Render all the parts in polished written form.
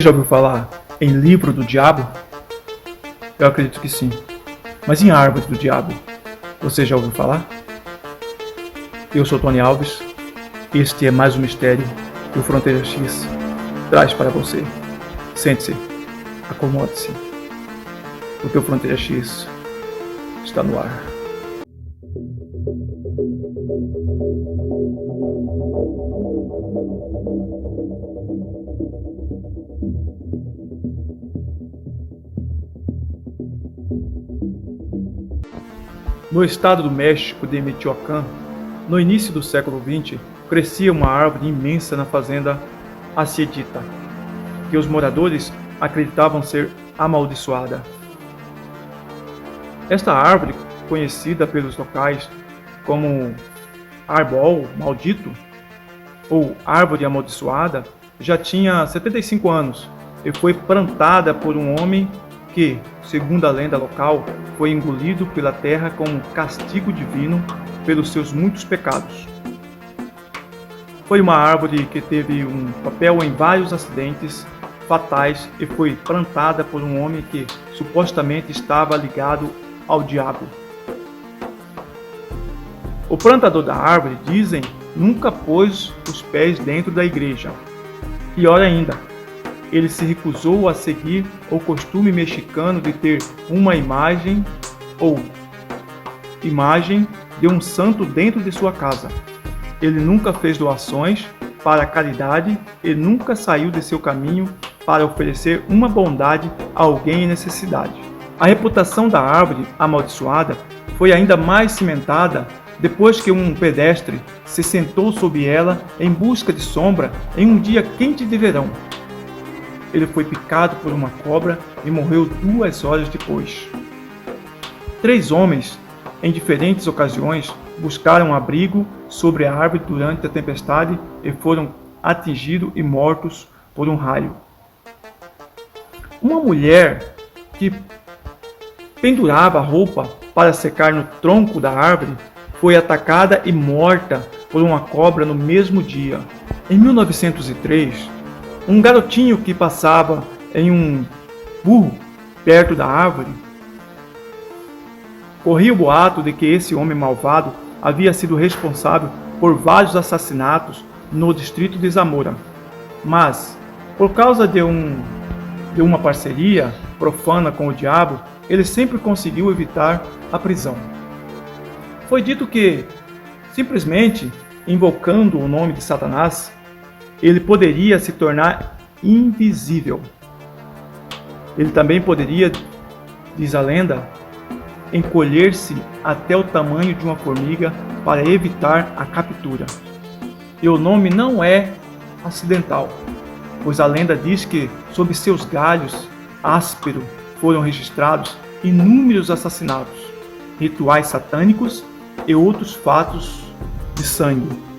Já ouviu falar em livro do diabo? Eu acredito que sim. Mas em árvore do diabo, você já ouviu falar? Eu sou Tony Alves. Este é mais um mistério que o Fronteira X traz para você. Sente-se, acomode-se, porque o Fronteira X está no ar. No estado do México de Michoacán, no início do século XX, crescia uma árvore imensa na fazenda Haciendita, que os moradores acreditavam ser amaldiçoada. Esta árvore, conhecida pelos locais como Árbol Maldito ou Árvore Amaldiçoada, já tinha 75 anos e foi plantada por um homem que, segundo a lenda local, foi engolido pela terra como castigo divino pelos seus muitos pecados. Foi uma árvore que teve um papel em vários acidentes fatais e foi plantada por um homem que supostamente estava ligado ao diabo. O plantador da árvore, dizem, nunca pôs os pés dentro da igreja. Pior ainda, ele se recusou a seguir o costume mexicano de ter uma imagem de um santo dentro de sua casa. Ele nunca fez doações para a caridade e nunca saiu de seu caminho para oferecer uma bondade a alguém em necessidade. A reputação da árvore amaldiçoada foi ainda mais cimentada depois que um pedestre se sentou sob ela em busca de sombra em um dia quente de verão. Ele foi picado por uma cobra e morreu 2 horas depois. 3 homens, em diferentes ocasiões, buscaram abrigo sobre a árvore durante a tempestade e foram atingidos e mortos por um raio. Uma mulher que pendurava roupa para secar no tronco da árvore foi atacada e morta por uma cobra no mesmo dia. Em 1903, um garotinho que passava em um burro perto da árvore corria o boato de que esse homem malvado havia sido responsável por vários assassinatos no distrito de Zamora. Mas, por causa de uma parceria profana com o diabo, ele sempre conseguiu evitar a prisão. Foi dito que, simplesmente invocando o nome de Satanás, ele poderia se tornar invisível. Ele também poderia, diz a lenda, encolher-se até o tamanho de uma formiga para evitar a captura. E o nome não é acidental, pois a lenda diz que, sob seus galhos ásperos, foram registrados inúmeros assassinatos, rituais satânicos e outros fatos de sangue.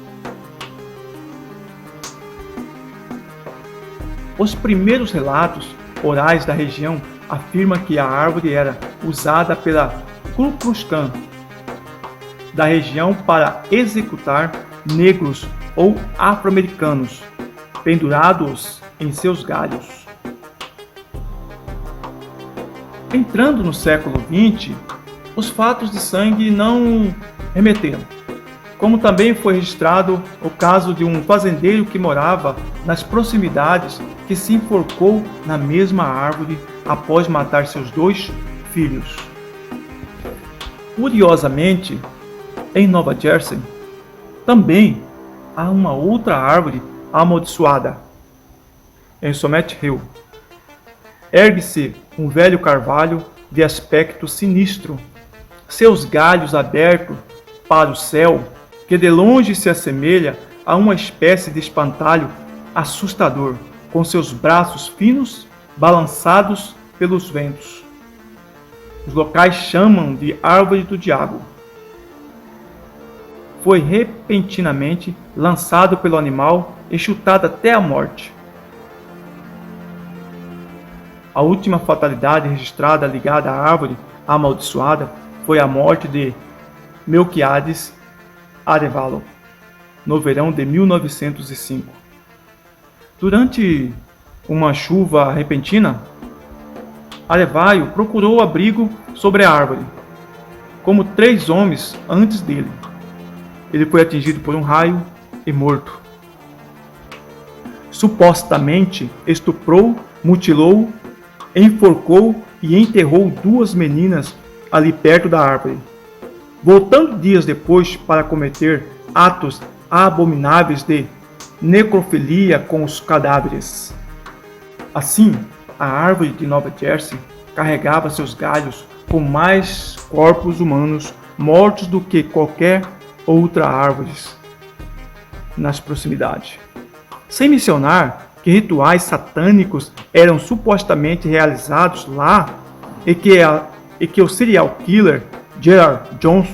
Os primeiros relatos orais da região afirmam que a árvore era usada pela Ku Klux Klan da região para executar negros ou afro-americanos, pendurados em seus galhos. Entrando no século XX, os fatos de sangue não remeteram, como também foi registrado o caso de um fazendeiro que morava nas proximidades que se enforcou na mesma árvore após matar seus 2 filhos. Curiosamente, em Nova Jersey, também há uma outra árvore amaldiçoada. Em Summit Hill, ergue-se um velho carvalho de aspecto sinistro, seus galhos abertos para o céu, que de longe se assemelha a uma espécie de espantalho assustador, com seus braços finos balançados pelos ventos. Os locais chamam de árvore do diabo. Foi repentinamente lançado pelo animal e chutado até a morte. A última fatalidade registrada ligada à árvore amaldiçoada foi a morte de Melquiades Arevalo, no verão de 1905. Durante uma chuva repentina, Arevaio procurou abrigo sobre a árvore, como 3 homens antes dele. Ele foi atingido por um raio e morto. Supostamente estuprou, mutilou, enforcou e enterrou 2 meninas ali perto da árvore, voltando dias depois para cometer atos abomináveis de necrofilia com os cadáveres. Assim, a árvore de Nova Jersey carregava seus galhos com mais corpos humanos mortos do que qualquer outra árvore nas proximidades. Sem mencionar que rituais satânicos eram supostamente realizados lá e que o serial killer Gerard Jones,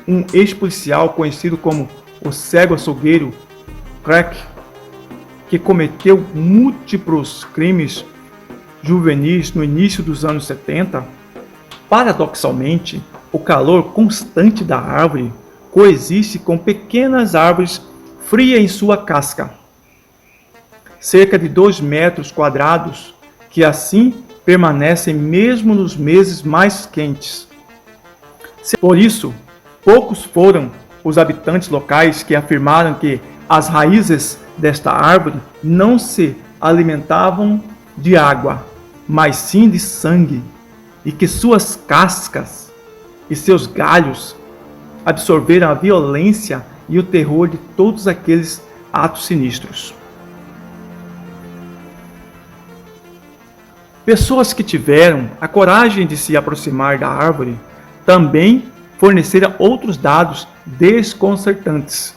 um ex-policial conhecido como o cego açougueiro Crack, que cometeu múltiplos crimes juvenis no início dos anos 70, paradoxalmente, o calor constante da árvore coexiste com pequenas árvores frias em sua casca, cerca de 2 metros quadrados, que assim permanecem mesmo nos meses mais quentes. Por isso, poucos foram os habitantes locais que afirmaram que as raízes desta árvore não se alimentavam de água, mas sim de sangue, e que suas cascas e seus galhos absorveram a violência e o terror de todos aqueles atos sinistros. Pessoas que tiveram a coragem de se aproximar da árvore também forneceram outros dados desconcertantes.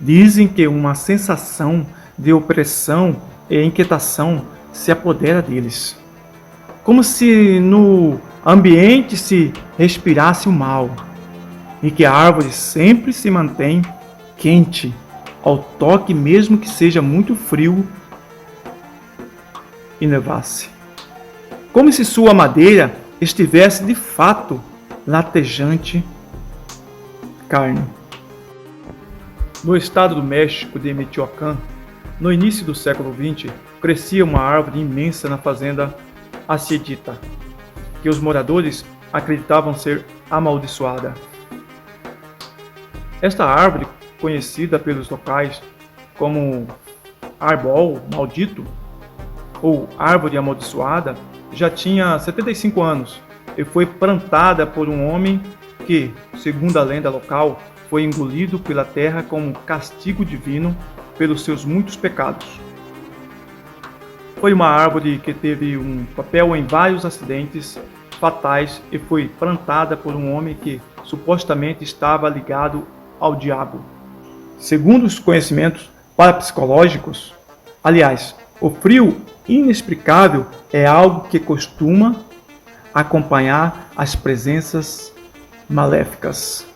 Dizem que uma sensação de opressão e inquietação se apodera deles, como se no ambiente se respirasse o mal, e que a árvore sempre se mantém quente ao toque, mesmo que seja muito frio e nevasse, como se sua madeira estivesse de fato latejante carne. No estado do México de Michoacán, no início do século XX, crescia uma árvore imensa na fazenda Haciendita, que os moradores acreditavam ser amaldiçoada. Esta árvore, conhecida pelos locais como Arbol Maldito ou Árvore Amaldiçoada, já tinha 75 anos e foi plantada por um homem que, segundo a lenda local, foi engolido pela terra como castigo divino pelos seus muitos pecados. Foi uma árvore que teve um papel em vários acidentes fatais e foi plantada por um homem que supostamente estava ligado ao diabo. Segundo os conhecimentos parapsicológicos, aliás, o frio inexplicável é algo que costuma acompanhar as presenças maléficas.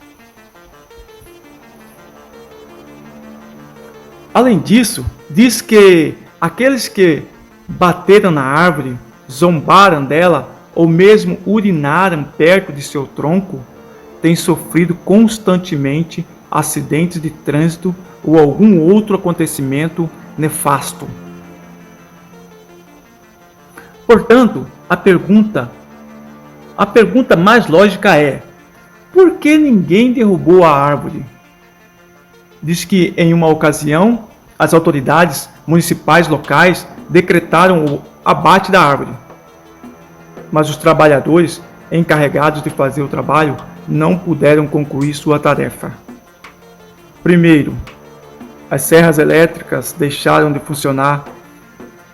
Além disso, diz que aqueles que bateram na árvore, zombaram dela ou mesmo urinaram perto de seu tronco têm sofrido constantemente acidentes de trânsito ou algum outro acontecimento nefasto. Portanto, a pergunta mais lógica é: por que ninguém derrubou a árvore? Diz que em uma ocasião as autoridades municipais locais decretaram o abate da árvore, mas os trabalhadores encarregados de fazer o trabalho não puderam concluir sua tarefa. Primeiro, as serras elétricas deixaram de funcionar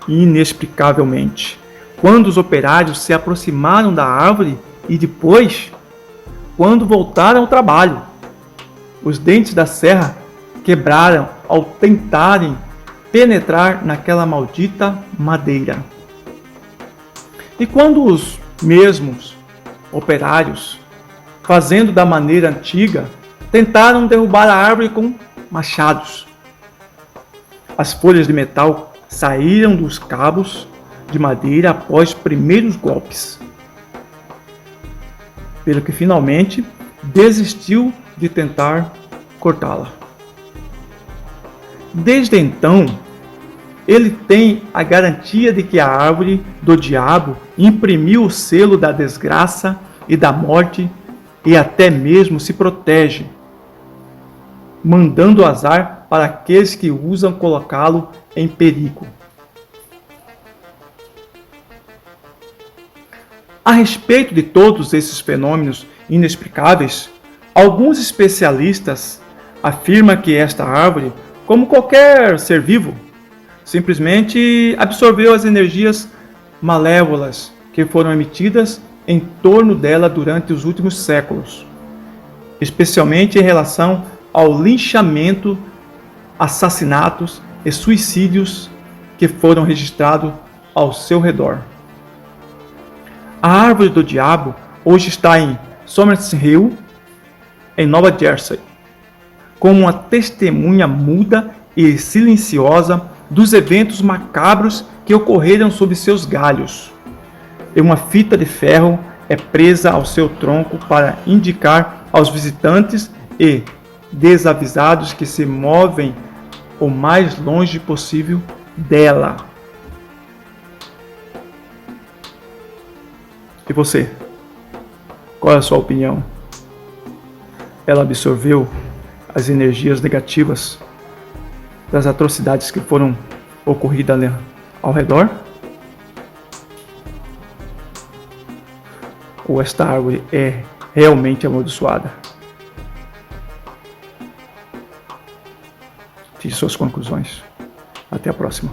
inexplicavelmente quando os operários se aproximaram da árvore e depois, quando voltaram ao trabalho. Os dentes da serra quebraram ao tentarem penetrar naquela maldita madeira. E quando os mesmos operários, fazendo da maneira antiga, tentaram derrubar a árvore com machados, as folhas de metal saíram dos cabos de madeira após primeiros golpes, pelo que finalmente desistiu de tentar cortá-la. Desde então, ele tem a garantia de que a árvore do diabo imprimiu o selo da desgraça e da morte e até mesmo se protege, mandando azar para aqueles que usam colocá-lo em perigo. A respeito de todos esses fenômenos inexplicáveis, alguns especialistas afirmam que esta árvore, como qualquer ser vivo, simplesmente absorveu as energias malévolas que foram emitidas em torno dela durante os últimos séculos, especialmente em relação ao linchamento, assassinatos e suicídios que foram registrados ao seu redor. A árvore do diabo hoje está em Somers Hill, em Nova Jersey, como uma testemunha muda e silenciosa dos eventos macabros que ocorreram sob seus galhos. E uma fita de ferro é presa ao seu tronco para indicar aos visitantes e desavisados que se movem o mais longe possível dela. E você? Qual é a sua opinião? Ela absorveu as energias negativas das atrocidades que foram ocorridas ali ao redor? Ou esta árvore é realmente amaldiçoada? Tire suas conclusões. Até a próxima.